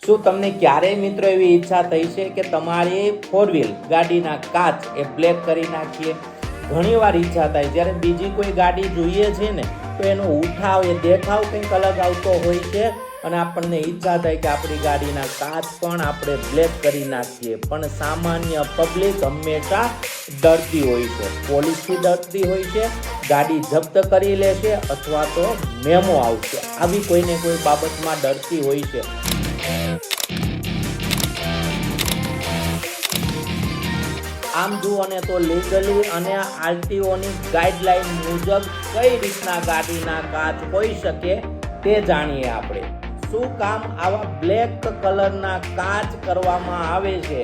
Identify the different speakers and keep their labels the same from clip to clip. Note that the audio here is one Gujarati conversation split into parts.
Speaker 1: શું તમને ક્યારેય મિત્રો એવી ઈચ્છા થઈ છે કે તમારી 4 વ્હીલ ગાડીના કાચ એ બ્લેક કરી નાખીએ? ઘણીવાર ઈચ્છા થાય જ્યારે બીજી કોઈ ગાડી જોઈએ છે ને તો એનો ઉઠાવ એ દેખાવ કંઈક અલગ આવતો હોય છે અને આપણને ઈચ્છા થાય કે આપણી ગાડીના કાચ પણ આપણે બ્લેક કરી નાખીએ, પણ સામાન્ય પબ્લિક હંમેશા ડરતી હોય છે, પોલીસથી ડરતી હોય છે, ગાડી જપ્ત કરી લેશે અથવા તો મેમો આવશે, આવી કોઈને કોઈ બાબતમાં ડરતી હોય છે। આમ જુઓ ને તો લીગલી અને આરટીઓની ગાઈડલાઈન મુજબ કઈ રીતના ગાડીના કાચ હોઈ શકે તે જાણીએ આપણે। શું કામ આવા બ્લેક કલરના કાચ કરવામાં આવે છે?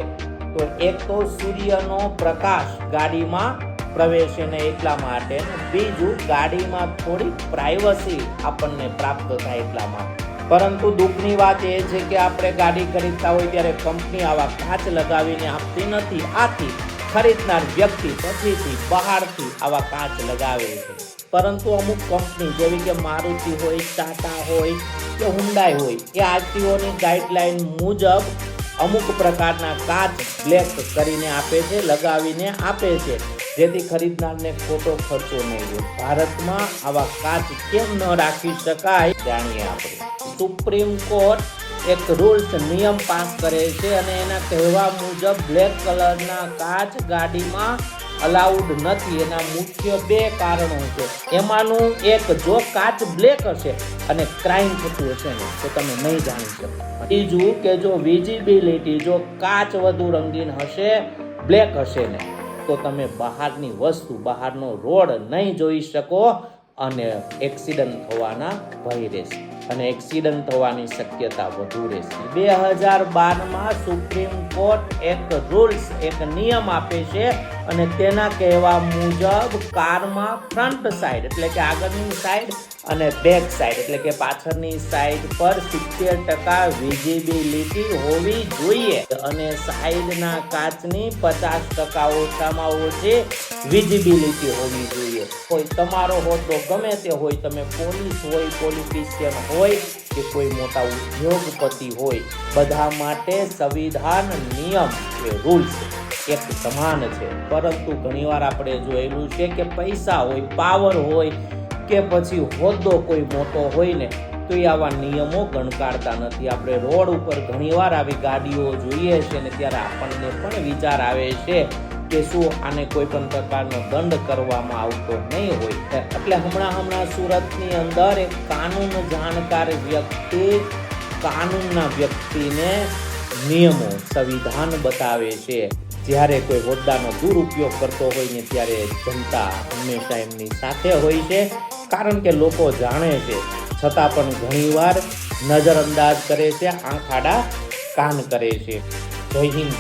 Speaker 1: તો એક તો સૂર્યનો પ્રકાશ ગાડીમાં પ્રવેશે ને એટલા માટે, બીજું ગાડીમાં થોડી પ્રાઇવસી આપણને પ્રાપ્ત થાય એટલા માટે। પરંતુ દુઃખની વાત એ છે કે આપણે ગાડી ખરીદતા હોય ત્યારે કંપની આવા કાચ લગાવીને આપતી નથી, આથી ખરીદનાર વ્યક્તિ પછીથી બહારથી આવા કાચ લગાવે છે। પરંતુ અમુક કંપની જેવી કે મારુતિ હોય, ટાટા હોય કે હુન્ડાઈ હોય એ આરટીઓની ગાઈડલાઈન મુજબ અમુક પ્રકારના કાચ બ્લેક કરીને આપે છે, લગાવીને આપે છે, જેથી ખરીદનારને ખોટો ખર્ચો નહીં હોય। ભારતમાં આવા કાચ કેમ ન રાખી શકાય જાણીએ આપણે। સુપ્રીમ કોર્ટ એક રૂલ્સ નિયમ પાસ કરે છે અને એના કહેવા મુજબ બ્લેક કલરના કાચ ગાડીમાં અલાઉડ નથી। એના મુખ્ય 2 કારણો છે, એમાંનું એક, જો કાચ બ્લેક હશે અને ક્રાઇમ થતું હશે ને તો તમે નહીં જાણી શકો। બીજું કે જો વિઝિબિલિટી, જો કાચ વધુ રંગીન હશે, બ્લેક હશે ને તો તમે બહારની વસ્તુ, બહારનો રોડ નહીં જોઈ શકો અને એક્સિડન્ટ થવાના ભય રહેશે અને એક્સિડન્ટ થવાની શક્યતા વધુ રહેશે। 2012માં સુપ્રીમ કોર્ટ એક રૂલ્સ, એક નિયમ આપે છે અને તેના કહેવા મુજબ કારમાં ફ્રન્ટ સાઈડ એટલે કે આગળની સાઈડ અને બેક સાઈડ એટલે કે પાછળની સાઈડ પર 70% વિઝિબિલિટી હોવી જોઈએ અને સાઈડના કાચની 50% ઓછામાં ઓછી વિઝિબિલિટી હોવી જોઈએ। કોઈ તમારો હોદ્દો ગમે તે હોય, તમે પોલીસ હોય, પોલિટિશિયન હોય કે કોઈ મોટા ઉદ્યોગપતિ હોય, બધા માટે સંવિધાન નિયમ કે રૂલ્સ એક સમાન છે। પરંતુ ઘણીવાર આપણે જોયેલું છે કે પૈસા હોય, પાવર હોય કે પછી હોદ્દો કોઈ મોટો હોય ને તો એ આવા નિયમો ગણકારતા નથી। આપણે રોડ ઉપર ઘણીવાર આવી ગાડીઓ જોઈએ છે ને ત્યારે આપણને પણ વિચાર આવે છે કે શું આને કોઈ પણ પ્રકારનો દંડ કરવામાં આવતો નહીં હોય। એટલે હમણાં સુરતની અંદર એક કાનૂન જાણકાર વ્યક્તિ કાનૂનના વ્યક્તિને નિયમો, સંવિધાન બતાવે છે। જ્યારે કોઈ હોદ્દાનો દુરુપયોગ કરતો હોય ને ત્યારે જનતા હંમેશા એમની સાથે હોય છે, કારણ કે લોકો જાણે છે છતાં પણ ઘણીવાર નજરઅંદાજ કરે છે, આંખ આડા કાન કરે છે। જય હિન્દ।